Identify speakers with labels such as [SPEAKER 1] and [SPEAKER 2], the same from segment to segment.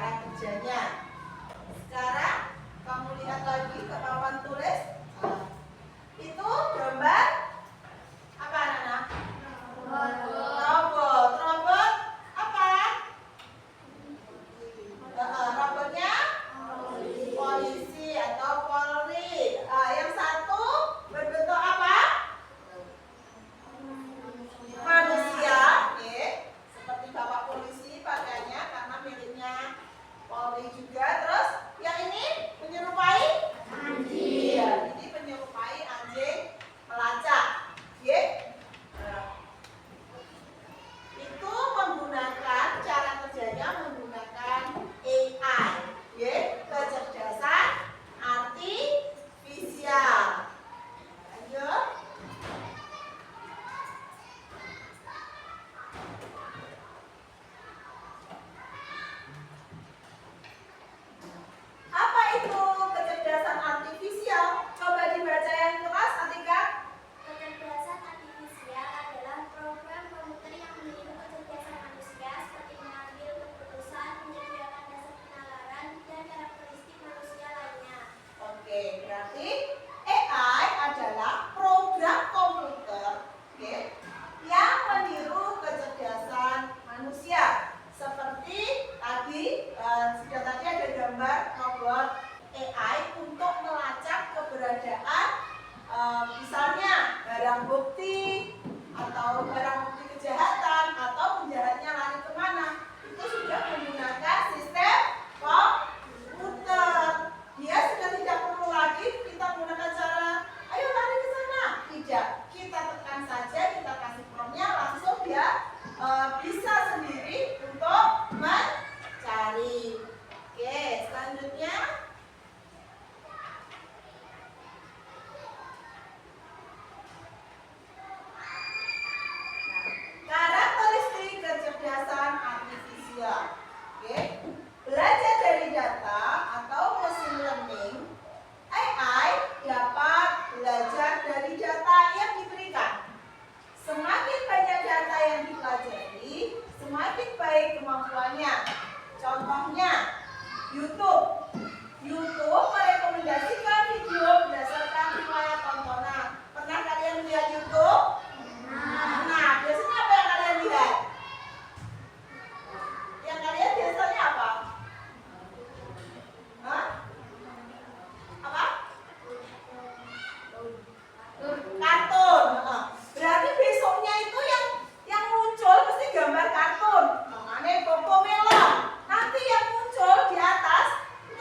[SPEAKER 1] cara kerjanya. Sekarang kamu lihat lagi ke papan tulis. Itu gambar apa anak-anak? Robot. Robot apa? Robotnya polisi atau Polri. Yang satu berbentuk apa? Manusia. Oke. Seperti bapak polisi pakainya karena miliknya Polri juga. Terus yang ini menyerupai anjing. Ini menyerupai anjing pelacak. Oke. Itu menggunakan cara kerjanya menggunakan AI. Oke. Kecerdasan artifisial. Lanjut. Apa itu kecerdasan artifisial? Coba dibaca yang keras, Atika.
[SPEAKER 2] Kecerdasan artifisial adalah program komputer yang meniru kecerdasan manusia seperti mengambil keputusan, menyediakan dasar penalaran, dan karakteristik manusia lainnya.
[SPEAKER 1] Oke, berarti AI adalah program komputer, oke, yang meniru kecerdasan manusia. Seperti tadi, sudah tadi ada gambar robot AI untuk melacak keberadaan misalnya barang bukti atau barang bukti kejahatan atau penjahatnya lari kemana. Itu sudah menggunakan sistem komputer. Dia sudah tidak perlu lagi kita menggunakan cara ayo lari ke sana. Tidak, kita tekan saja, kita kasih promnya, langsung dia bisa sendiri untuk mencari. Oke, selanjutnya karakteristik kecerdasan artifisial. Oke. Belajar dari data atau machine learning, AI dapat belajar dari data yang diberikan. Semakin banyak data yang dipelajari, semakin baik kemampuannya. Contohnya, YouTube. YouTube merekomendasikan video berdasarkan riwayat tontonan. Pernah kalian lihat YouTube? Nah, biasanya apa yang kalian lihat? Yang kalian biasanya apa? Hah? Apa? Kartun. Berarti besoknya itu yang muncul pasti gambar kartun. Makanya Cocomelon. Nanti yang muncul di atas itu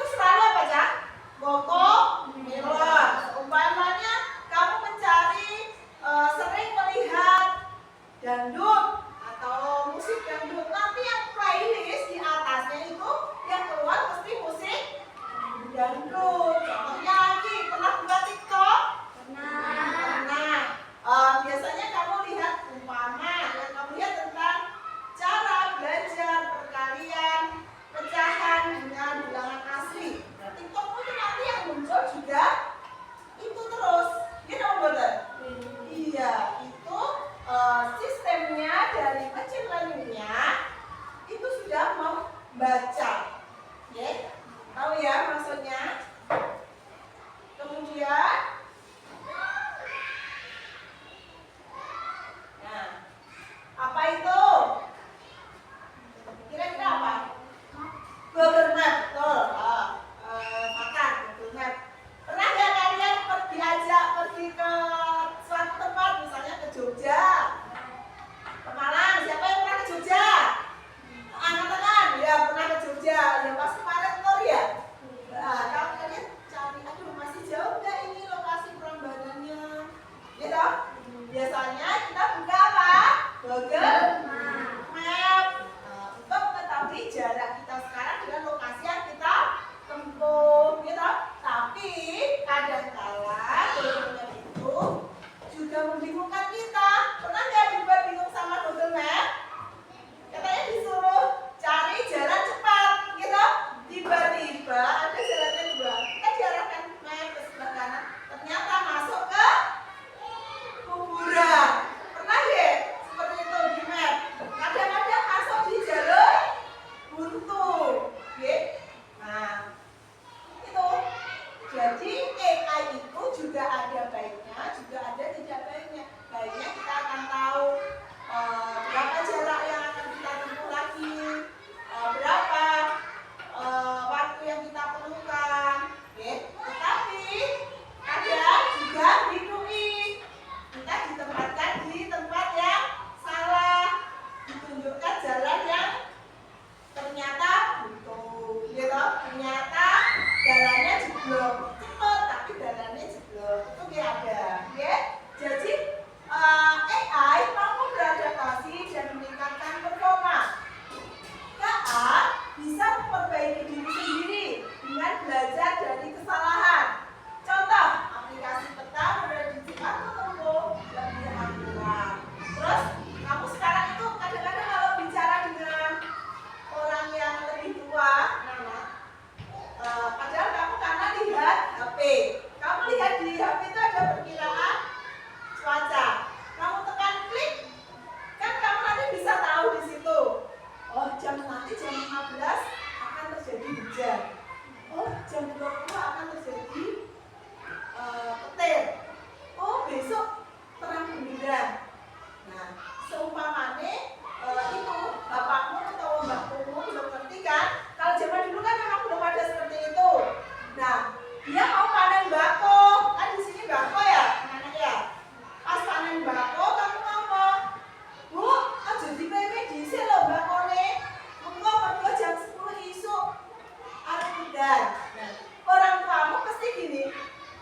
[SPEAKER 1] hujan. Nah, orang tuamu pasti gini,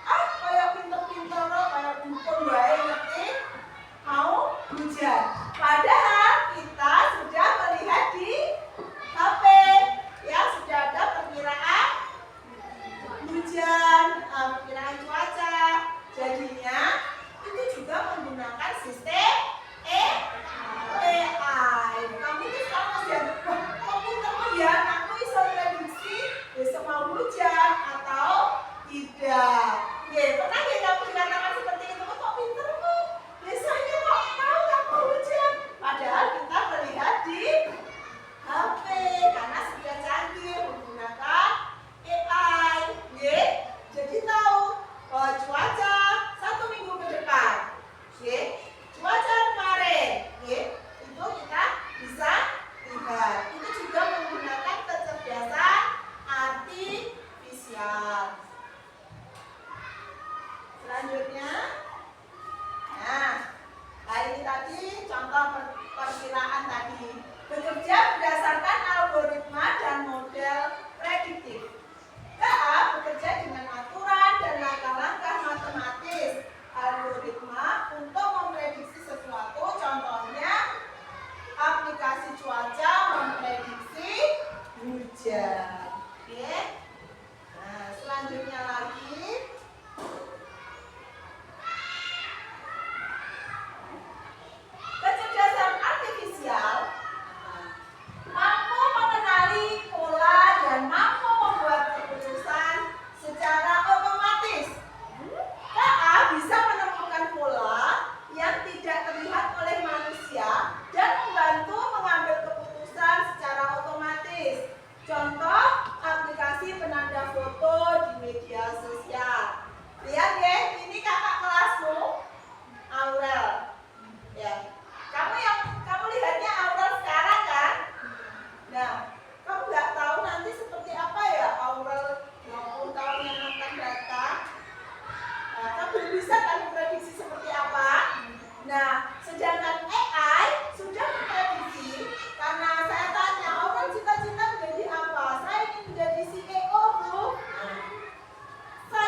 [SPEAKER 1] ah kayak pinter-pinter kayak dukun wae ngerti mau hujan. Padahal kita sudah melihat di HP ya, sudah ada perkiraan hujan, perkiraan cuaca. Jadinya itu juga menggunakan sistem AI. Kamu itu sekarang masih ada komputer ya, aku bisa prediksi besok mau hujan atau tidak. Ya, pernah ya kamu dikatakan seperti itu, kok pinter kok. Biasanya kok tahu tak mau hujan. Padahal kita melihat di HP karena sudah canggih menggunakan AI. Ya, jadi tahu cuaca 1 minggu ke depan. Ya, cuaca kemarin. Ya, itu kita bisa lihat. Itu juga menggunakan kecerdasan artifisial. Selanjutnya, nah ini tadi contoh perkiraan tadi. Bekerja berdasarkan algoritma dan model prediktif. KA bekerja dengan aturan dan langkah-langkah matematis algoritma untuk memprediksi sesuatu. Contohnya aplikasi cuaca memprediksi hujan. Oke. Nah, selanjutnya lagi kecerdasan artifisial mampu mengenali pola dan mampu membuat keputusan secara otomatis. KA bisa menemukan pola yang tidak terlihat oleh manusia dan membantu mengambil keputusan secara otomatis. Contoh aplikasi penanda foto di media sosial. Lihat ya, ini kakak kelasmu, Aurel. Ya, kamu lihatnya Aurel sekarang kan? Nah, kamu nggak tahu nanti seperti apa ya Aurel 20 tahun yang akan datang. Nah, kamu bisa kan memprediksi seperti apa? Nah, sedangkan AI sudah memprediksi. Karena saya tanya, Aurel cita-cita menjadi apa? Saya ingin menjadi CEO, Bu. Saya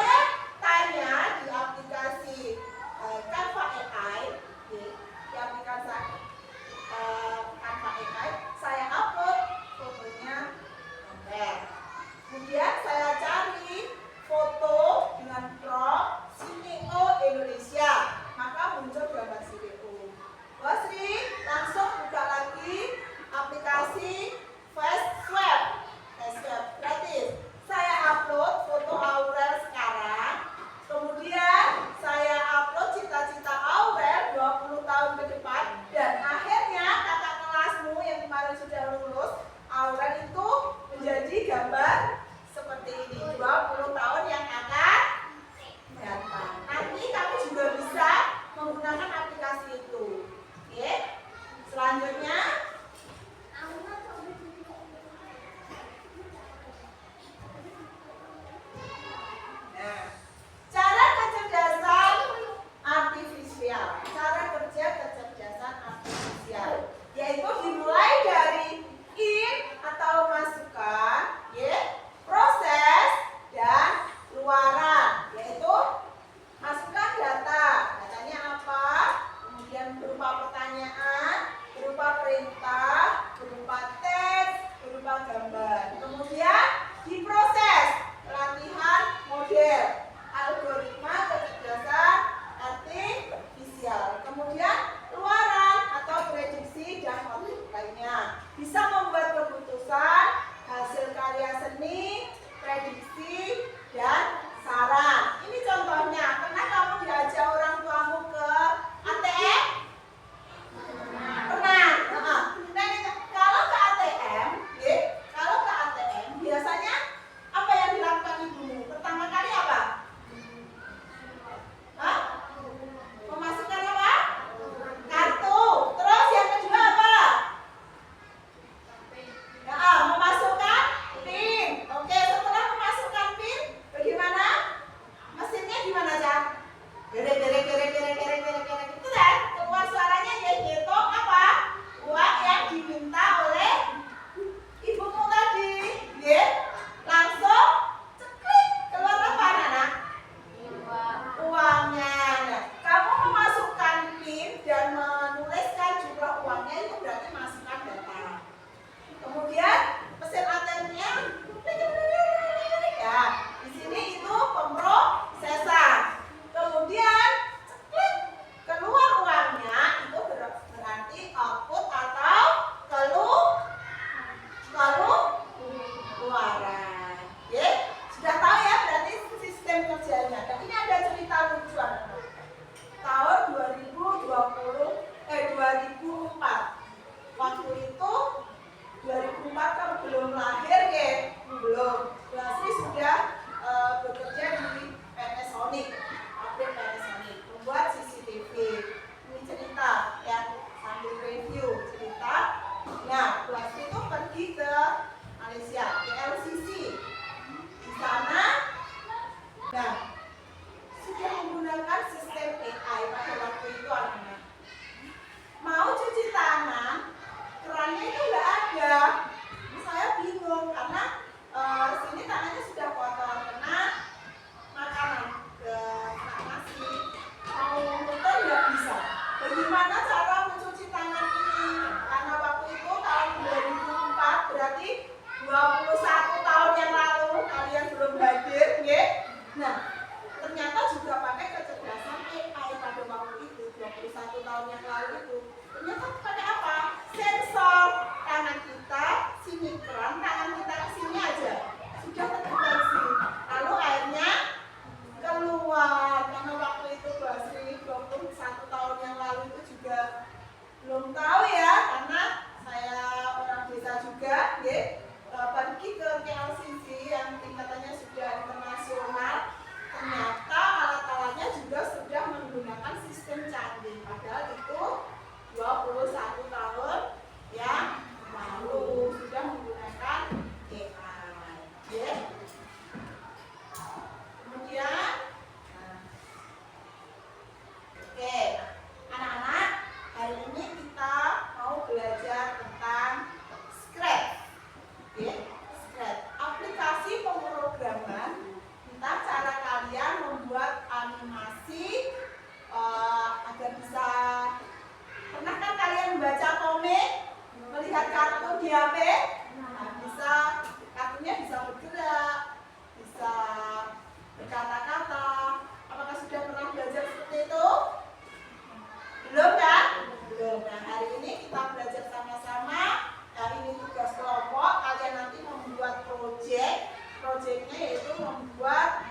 [SPEAKER 1] membuat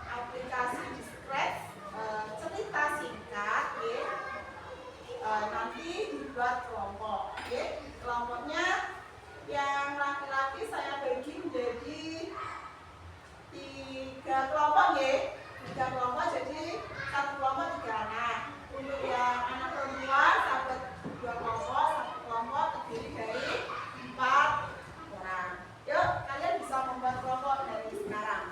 [SPEAKER 1] aplikasi Scratch cerita singkat, ya. Nanti dibuat kelompok, ya. Kelompoknya yang laki-laki saya bagi menjadi 3 kelompok, ya. 3 kelompok, jadi 1 kelompok 3 anak. Untuk yang anak perempuan saya buat 2 kelompok, 1 kelompok terdiri dari 4 orang. Yuk, kalian bisa membuat kelompok dari sekarang.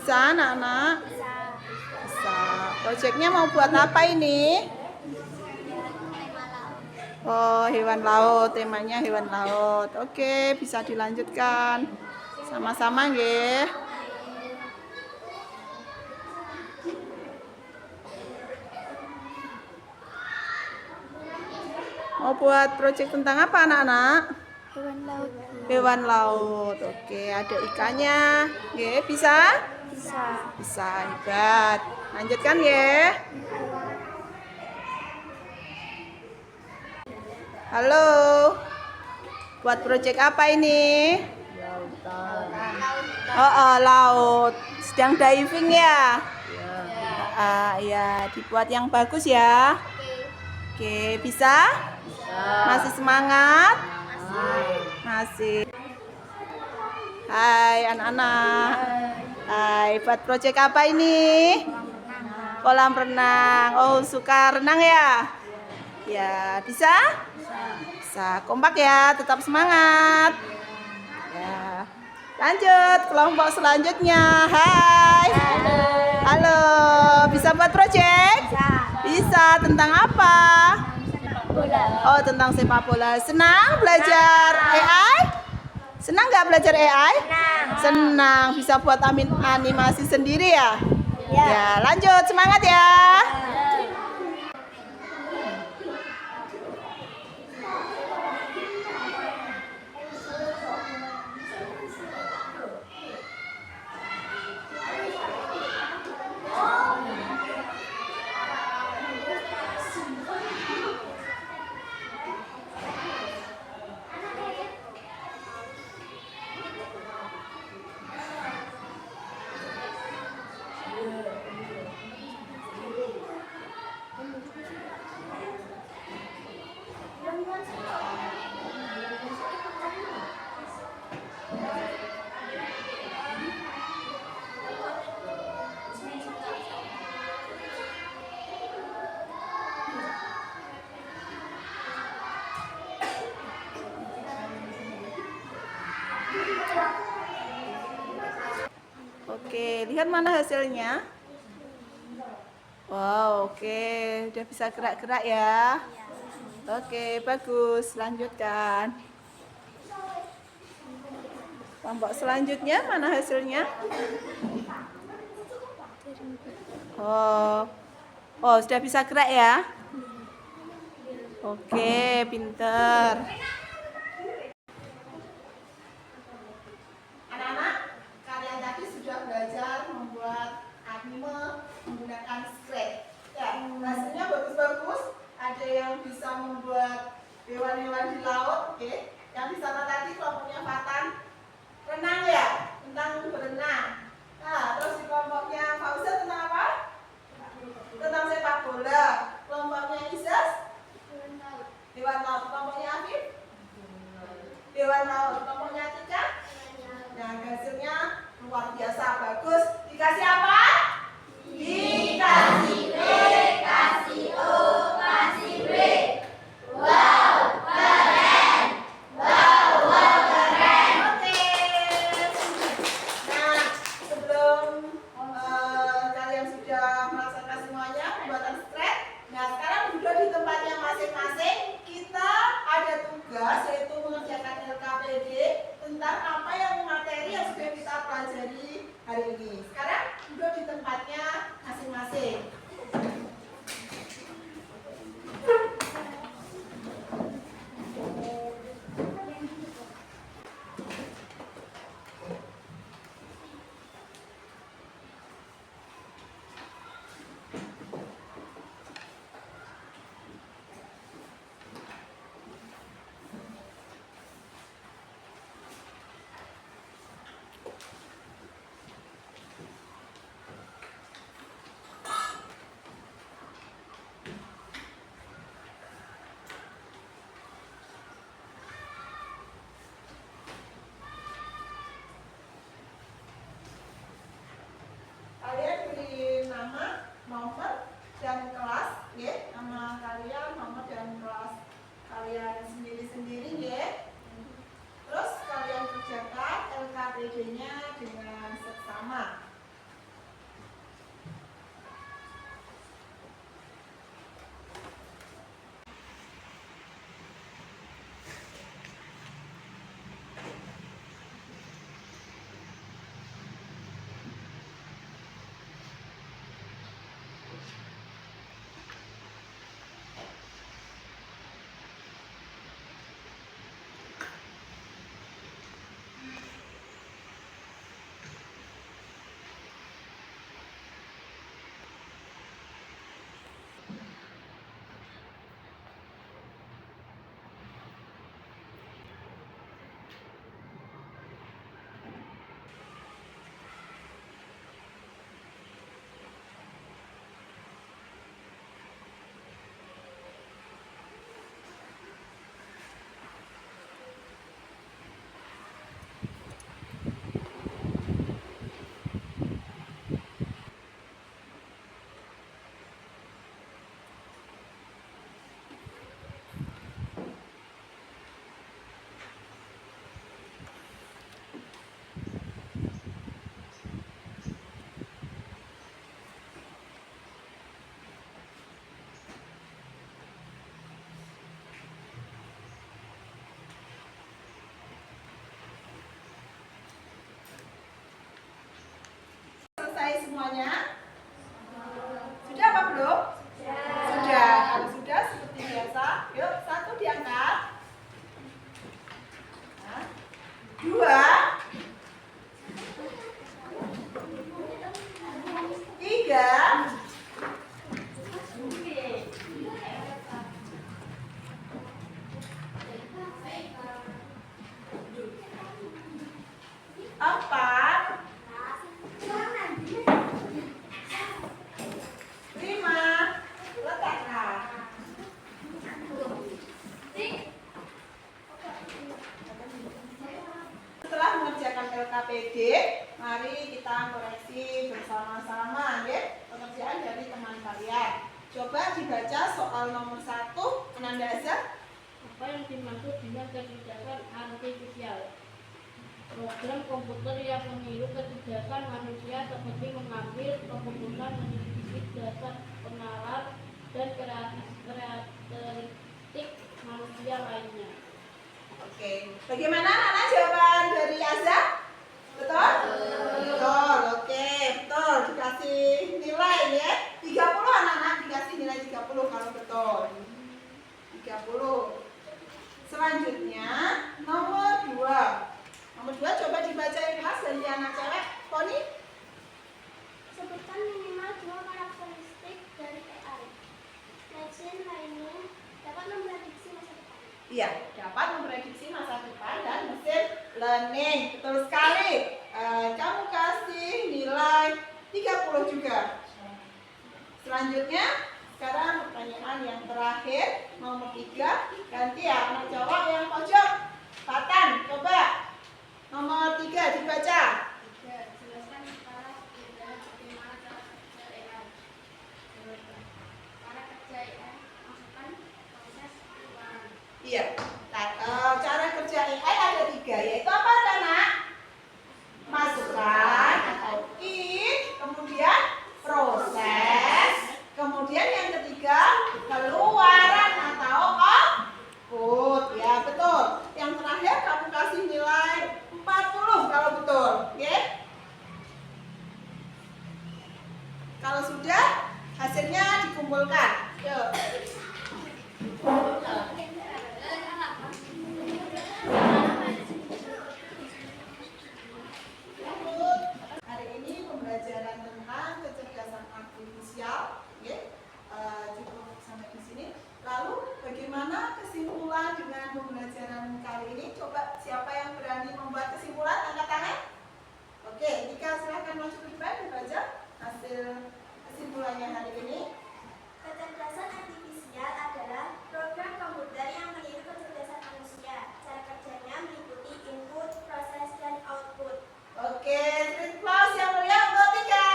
[SPEAKER 1] Bisa anak-anak?
[SPEAKER 2] Bisa.
[SPEAKER 1] Bisa. Proyeknya mau buat apa ini?
[SPEAKER 2] Tema laut.
[SPEAKER 1] Oh, hewan laut. Temanya hewan laut. Oke, bisa dilanjutkan. Sama-sama nggih. Mau buat proyek tentang apa anak-anak?
[SPEAKER 2] Hewan laut.
[SPEAKER 1] Hewan laut. Oke, ada ikannya. Nggih, bisa?
[SPEAKER 2] Bisa.
[SPEAKER 1] Bisa, hebat. Lanjutkan ya. Halo. Buat proyek apa ini? Laut. Sedang diving ya? Iya, dibuat yang bagus ya. Oke, bisa? Masih semangat? Masih. Hai anak-anak. Hai, buat proyek apa ini? Kolam renang. Oh, suka renang ya? Ya, bisa? Bisa. Kompak ya, tetap semangat. Ya. Lanjut, kelompok selanjutnya. Hai. Halo, bisa buat proyek? Bisa. Tentang apa? Oh, tentang sepak bola. Senang belajar AI? Senang nggak belajar AI? Senang. Bisa buat animasi sendiri ya? Ya, lanjut. Semangat ya. Oke, lihat mana hasilnya? Wow, oke. Udah bisa gerak-gerak ya. Oke, bagus. Lanjutkan. Kelompok selanjutnya mana hasilnya? Oh, sudah bisa gerak ya? Oke, pinter. Anak-anak, kalian tadi sudah belajar membuat anime menggunakan Scratch. Ya, hasilnya bagus-bagus. Ada yang bisa membuat hewan-hewan di laut, oke. Yang di sana tadi kelompoknya Fatan renang ya, tentang berenang. Nah, terus di kelompoknya Fauzan tentang apa? Tentang sepak bola. Kelompoknya Isas hewan laut. Kelompoknya Afif hewan laut. Kelompoknya Tika. Nah, hasilnya luar biasa bagus. Dikasih apa? Dikasih B, kasih O, kasih B. Wow, keren. Wow, keren. Oke. Nah, sebelum kalian sudah melaksanakan semuanya pembuatan Scratch, nah sekarang duduk di tempatnya masing-masing. Kita ada tugas yaitu mengerjakan LKPD tentang apa yang materi yang sudah kita pelajari hari ini. Sekarang duduk di tempatnya masing-masing. Kalian beri nama, nomor, dan kelas, ya. Nama kalian, nomor, dan kelas kalian sendiri-sendiri, ya. Terus kalian kerjakan LKPD-nya dengan seksama. semuanya? Sudah apa belum? Sudah. Kalau sudah seperti biasa, yuk 1 diangkat. 2, 3, 4, 5, letakkan. Setelah mengerjakan LKPD, mari kita koreksi bersama-sama ya pekerjaan dari teman kalian. Coba dibaca soal nomor 1, Ananda.
[SPEAKER 3] Apa yang dimaksud dengan kecerdasan artifisial? Program komputer yang meniru kecerdasan manusia seperti mengambil keputusan, menyelidiki data penalar, dan karakteristik manusia lainnya.
[SPEAKER 1] Oke, bagaimana anak-anak jawaban dari Azza? Betul? Betul, oke, betul. Dikasih nilai ya. 30 anak-anak dikasih nilai 30 kalau betul. 30. Selanjutnya nomor 2. Nomor 2 coba dibaca yang kelas dari anak cewek. Poni?
[SPEAKER 2] Sebutkan minimal 2 karakteristik dari AI. Machine learning dapat memprediksi masa depan.
[SPEAKER 1] Iya, dapat memprediksi masa depan dan mesin learning. Betul sekali. Kamu kasih nilai 30 juga. Selanjutnya, sekarang pertanyaan yang terakhir, nomor 3. Ganti ya, anak cowok yang pojok. Fatan, coba. Nomor 3 dibaca.
[SPEAKER 2] Jelaskan cara bagaimana cara kerja AI. Cara kerja AI masukkan proses pengeluaran.
[SPEAKER 1] Iya. Cara kerja AI ada 3, yaitu apa, anak? Masukkan atau in, kemudian proses, kemudian yang ketiga keluaran atau output. Ya betul. Yang terakhir kamu kasih nilai 40 kalau betul, oke? Kalau sudah hasilnya dikumpulkan. Yuk. Hari ini pembelajaran tentang kecerdasan artifisial, ya. Cukup sampai di sini. Lalu bagaimana kesimpulan dengan pembelajaran kali ini? Coba siapa yang berani membuat kesimpulan, angkat tangan. Oke, Tika silahkan masuk ke depan dibaca hasil kesimpulannya hari ini.
[SPEAKER 2] Kecerdasan artifisial adalah program komputer yang meniru kecerdasan manusia. Cara kerjanya meliputi input, proses, dan output.
[SPEAKER 1] Oke, street applause yang meriah untuk Tika.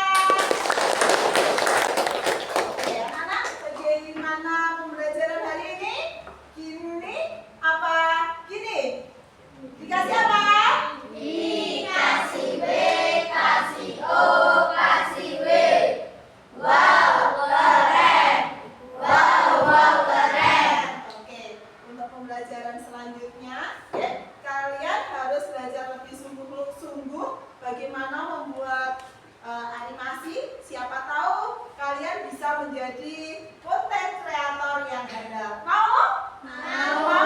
[SPEAKER 1] Oke, anak, bagaimana pembelajaran hari ini? Gini apa gini? Dikasih apa?
[SPEAKER 2] Dikasih B, kasih O, kasih W. Wow, keren. Wow, keren.
[SPEAKER 1] Oke, untuk pembelajaran selanjutnya, ya, kalian harus belajar lebih sungguh-sungguh bagaimana membuat animasi. Siapa tahu kalian bisa menjadi konten kreator yang handal. Mau? Mau.